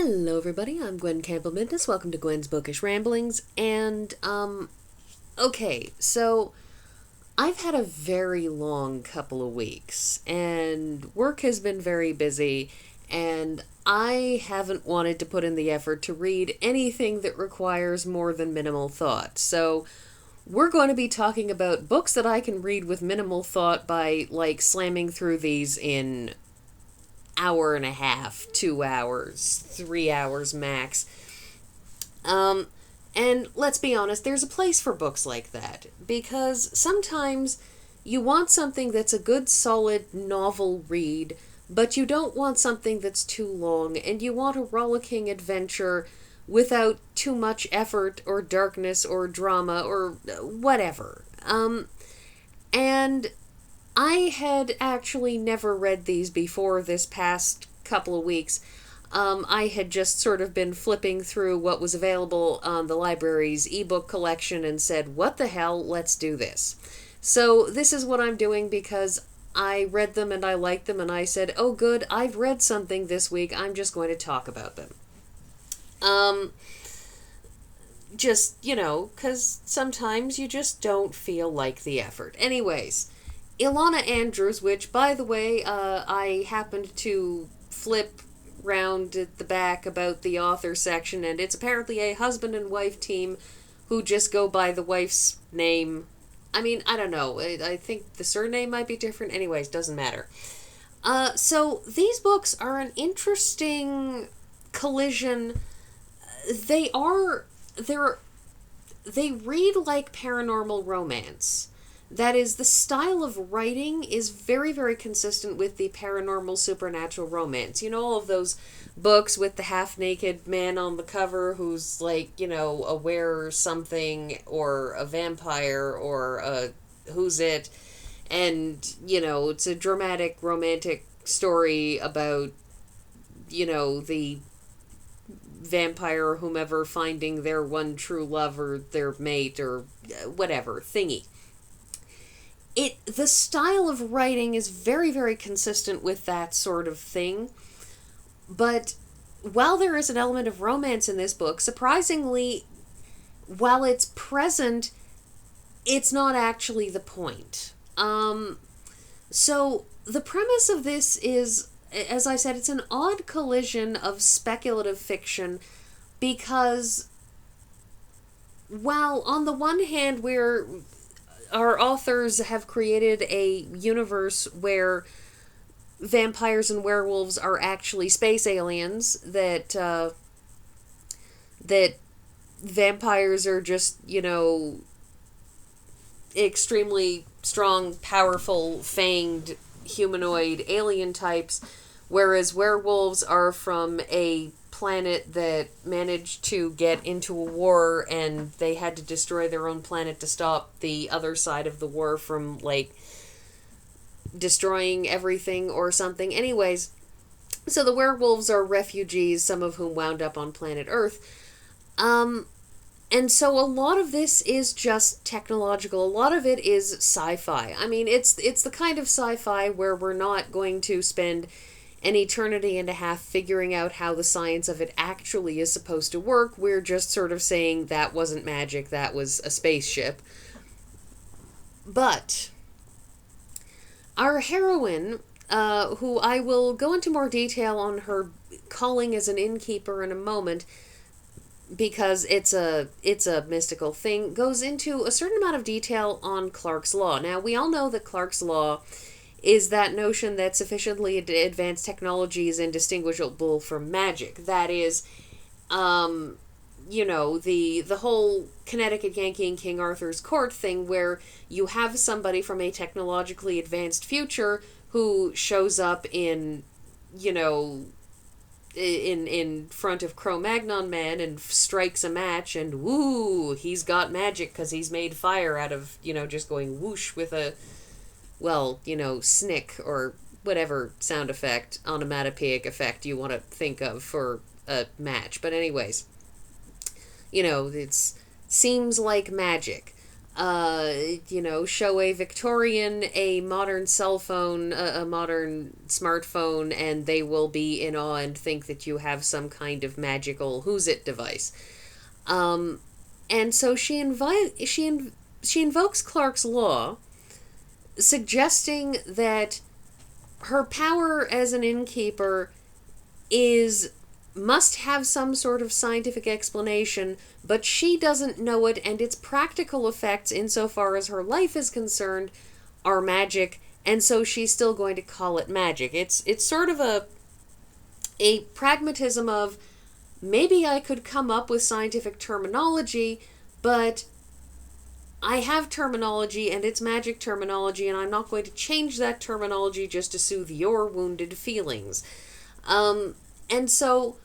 Hello everybody, I'm Gwen Campbell-Mindes. Welcome to Gwen's Bookish Ramblings. And, okay, so I've had a very long couple of weeks, and work has been very busy, and I haven't wanted to put in the effort to read anything that requires more than minimal thought. So, we're going to be talking about books that I can read with minimal thought by, slamming through these in hour and a half, 2 hours, 3 hours max. Um, and let's be honest, there's a place for books like that, because sometimes you want something that's a good, solid novel read, but you don't want something that's too long, and you want a rollicking adventure without too much effort or darkness or drama or whatever. And I had actually never read these before this past couple of weeks. I had just sort of been flipping through what was available on the library's ebook collection and said, what the hell, let's do this. So this is what I'm doing because I read them and I liked them and I said, oh good, I've read something this week, I'm just going to talk about them. Just, because sometimes you just don't feel like the effort. Anyways, Ilona Andrews, which, by the way, I happened to flip round at the back about the author section, and it's apparently a husband and wife team who just go by the wife's name. I mean, I don't know. I think the surname might be different. Anyways, doesn't matter. So these books are an interesting collision. They read like paranormal romance. That is, the style of writing is very, very consistent with the paranormal supernatural romance. You know, all of those books with the half-naked man on the cover who's, a were-something, or a vampire, or a who's it, and, it's a dramatic, romantic story about, the vampire or whomever finding their one true love or their mate or whatever, thingy. The style of writing is very, very consistent with that sort of thing. But while there is an element of romance in this book, surprisingly, while it's present, it's not actually the point. So the premise of this is, as I said, it's an odd collision of speculative fiction because while on the one hand our authors have created a universe where vampires and werewolves are actually space aliens, that vampires are just, extremely strong, powerful, fanged, humanoid alien types, whereas werewolves are from a planet that managed to get into a war and they had to destroy their own planet to stop the other side of the war from, destroying everything or something. Anyways, so the werewolves are refugees, some of whom wound up on planet Earth. And so a lot of this is just technological. A lot of it is sci-fi. I mean, it's the kind of sci-fi where we're not going to spend an eternity and a half figuring out how the science of it actually is supposed to work. We're just sort of saying that wasn't magic, that was a spaceship. But our heroine, who I will go into more detail on her calling as an innkeeper in a moment, because it's a mystical thing, goes into a certain amount of detail on Clark's Law. Now, we all know that Clark's Law is that notion that sufficiently advanced technology is indistinguishable from magic. That is, the whole Connecticut Yankee and King Arthur's court thing where you have somebody from a technologically advanced future who shows up in front of Cro-Magnon Man and strikes a match and woo, he's got magic because he's made fire out of, just going whoosh with a snick or whatever sound effect, onomatopoeic effect you want to think of for a match. But anyways, it seems like magic. show a Victorian a modern cell phone, a modern smartphone, and they will be in awe and think that you have some kind of magical who's it device. Um, and so she invokes Clark's law, suggesting that her power as an innkeeper is must have some sort of scientific explanation, but she doesn't know it, and its practical effects, insofar as her life is concerned, are magic, and so she's still going to call it magic. It's sort of a pragmatism of, maybe I could come up with scientific terminology, but I have terminology and it's magic terminology, and I'm not going to change that terminology just to soothe your wounded feelings. And so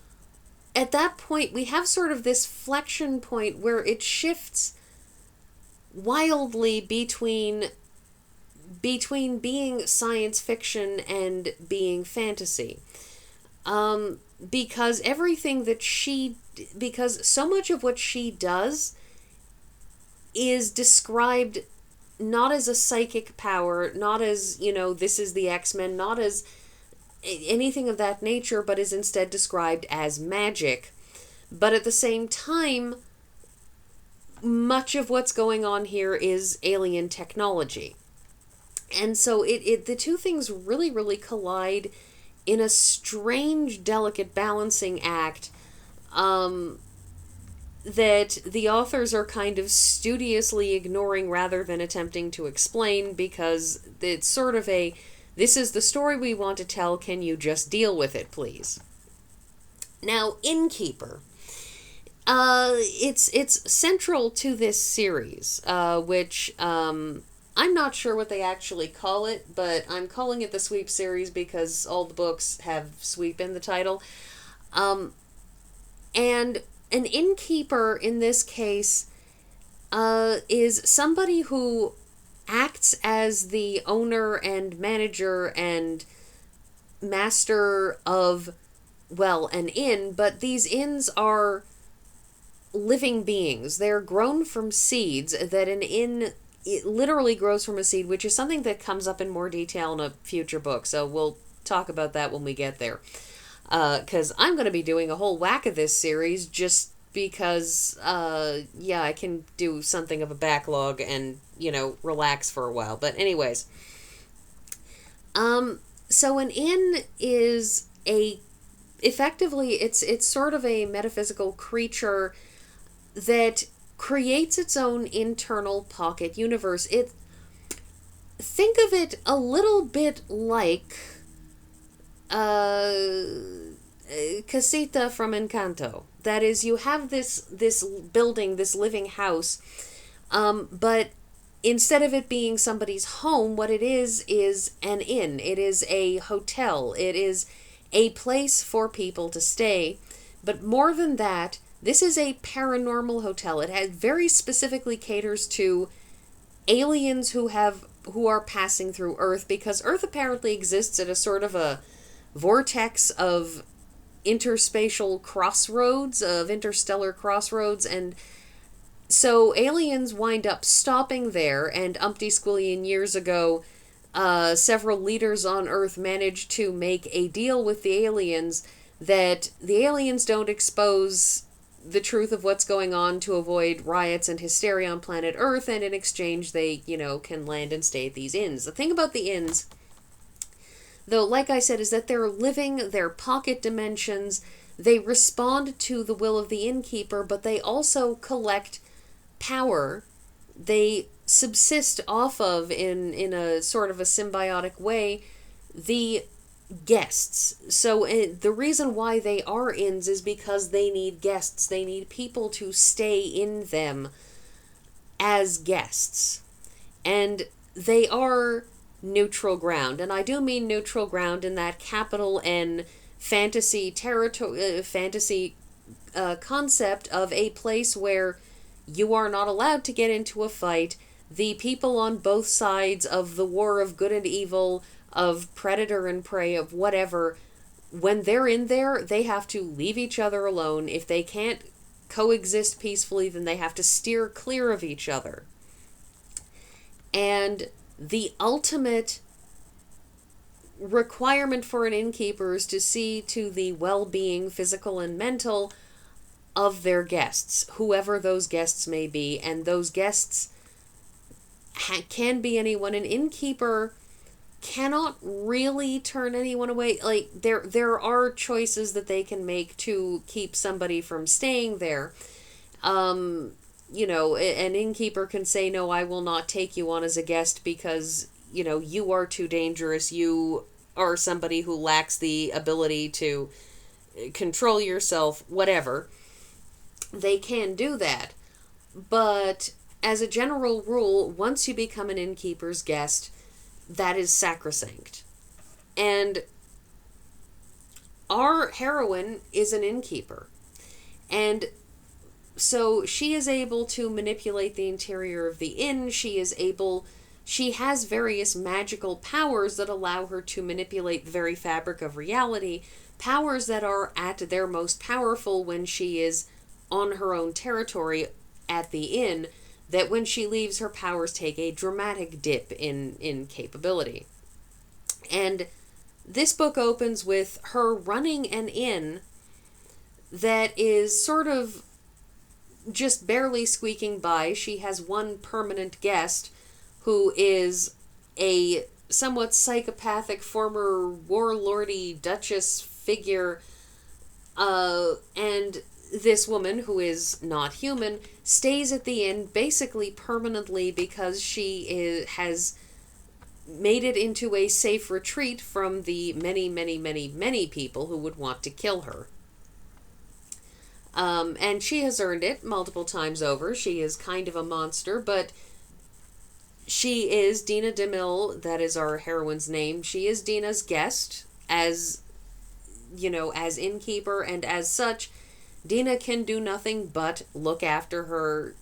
at that point, we have sort of this flexion point where it shifts wildly between being science fiction and being fantasy. Because because so much of what she does is described not as a psychic power, not as, this is the X-Men, not as anything of that nature, but is instead described as magic. But at the same time, much of what's going on here is alien technology. And so the two things really, really collide in a strange, delicate balancing act that the authors are kind of studiously ignoring rather than attempting to explain, because it's sort of this is the story we want to tell, can you just deal with it, please? Now, Innkeeper. It's central to this series, which I'm not sure what they actually call it, but I'm calling it the Sweep series because all the books have Sweep in the title. And an innkeeper in this case is somebody who acts as the owner and manager and master of, well, an inn, but these inns are living beings. They're grown from seeds. That an inn, it literally grows from a seed, which is something that comes up in more detail in a future book, so we'll talk about that when we get there. Because I'm going to be doing a whole whack of this series just because, I can do something of a backlog and, relax for a while. But anyways, so an inn is effectively, it's sort of a metaphysical creature that creates its own internal pocket universe. Think of it a little bit like Casita from Encanto. That is, you have this building, this living house, but instead of it being somebody's home, what it is an inn. It is a hotel. It is a place for people to stay. But more than that, this is a paranormal hotel. It very specifically caters to aliens who are passing through Earth, because Earth apparently exists at a sort of a vortex of interspatial crossroads, of interstellar crossroads, and so aliens wind up stopping there, and umpty-squillion years ago, several leaders on Earth managed to make a deal with the aliens that the aliens don't expose the truth of what's going on to avoid riots and hysteria on planet Earth, and in exchange they, can land and stay at these inns. The thing about the inns, though, like I said, is that they're living, they're pocket dimensions, they respond to the will of the innkeeper, but they also collect power. They subsist off of, in a sort of a symbiotic way, the guests. So the reason why they are inns is because they need guests. They need people to stay in them as guests. And they are neutral ground. And I do mean neutral ground in that capital N fantasy concept of a place where you are not allowed to get into a fight. The people on both sides of the war of good and evil, of predator and prey, of whatever, when they're in there, they have to leave each other alone. If they can't coexist peacefully, then they have to steer clear of each other. And the ultimate requirement for an innkeeper is to see to the well-being, physical and mental, of their guests, whoever those guests may be. And those guests can be anyone. An innkeeper cannot really turn anyone away. Like, there are choices that they can make to keep somebody from staying there. An innkeeper can say, no, I will not take you on as a guest because, you are too dangerous. You are somebody who lacks the ability to control yourself, whatever. They can do that. But as a general rule, once you become an innkeeper's guest, that is sacrosanct. And our heroine is an innkeeper. And so she is able to manipulate the interior of the inn. She has various magical powers that allow her to manipulate the very fabric of reality, powers that are at their most powerful when she is on her own territory at the inn, that when she leaves, her powers take a dramatic dip in capability. And this book opens with her running an inn that is sort of just barely squeaking by. She has one permanent guest who is a somewhat psychopathic former warlordy duchess figure, and this woman, who is not human, stays at the inn basically permanently because she has made it into a safe retreat from the many, many, many, many people who would want to kill her. And she has earned it multiple times over. She is kind of a monster, but she is Dina DeMille, that is our heroine's name. She is Dina's guest, as innkeeper, and as such, Dina can do nothing but look after her,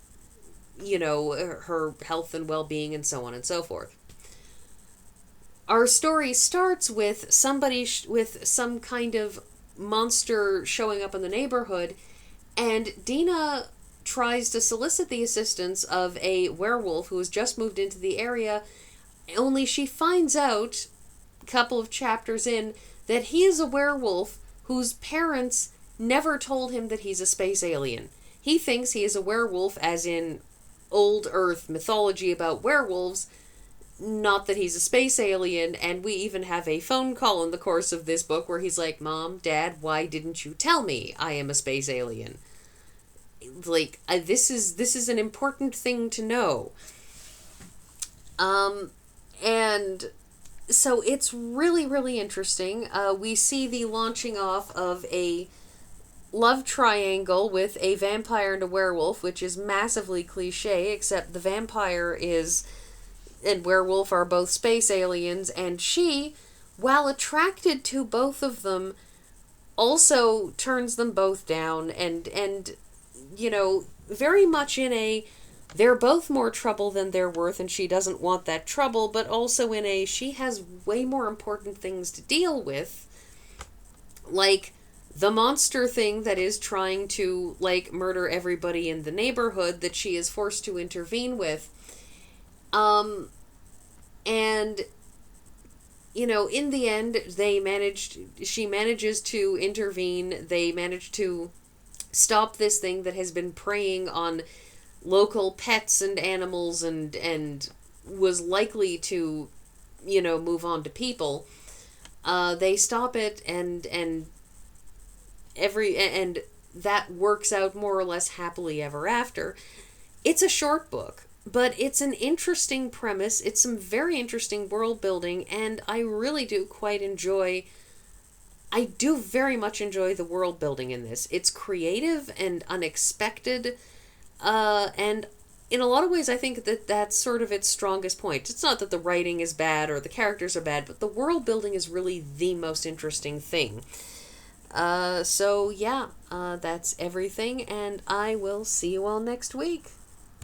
her health and well-being and so on and so forth. Our story starts with somebody with some kind of monster showing up in the neighborhood, and Dina tries to solicit the assistance of a werewolf who has just moved into the area, only she finds out, a couple of chapters in, that he is a werewolf whose parents never told him that he's a space alien. He thinks he is a werewolf as in old Earth mythology about werewolves, not that he's a space alien. And we even have a phone call in the course of this book where he's like, Mom, Dad, why didn't you tell me I am a space alien? Like, this is an important thing to know. And so it's really, really interesting. We see the launching off of a love triangle with a vampire and a werewolf, which is massively cliche, except the vampire and werewolf are both space aliens, and she, while attracted to both of them, also turns them both down, and very much in a, they're both more trouble than they're worth, and she doesn't want that trouble, but also in a, she has way more important things to deal with, like the monster thing that is trying to, murder everybody in the neighborhood that she is forced to intervene with. And, in the end, she manages to intervene. They manage to stop this thing that has been preying on local pets and animals and was likely to, move on to people. They stop it, and that works out more or less happily ever after. It's a short book, but it's an interesting premise. It's some very interesting world building, and I really do very much enjoy the world building in this. It's creative and unexpected, and in a lot of ways I think that that's sort of its strongest point. It's not that the writing is bad or the characters are bad, but the world building is really the most interesting thing. That's everything, and I will see you all next week.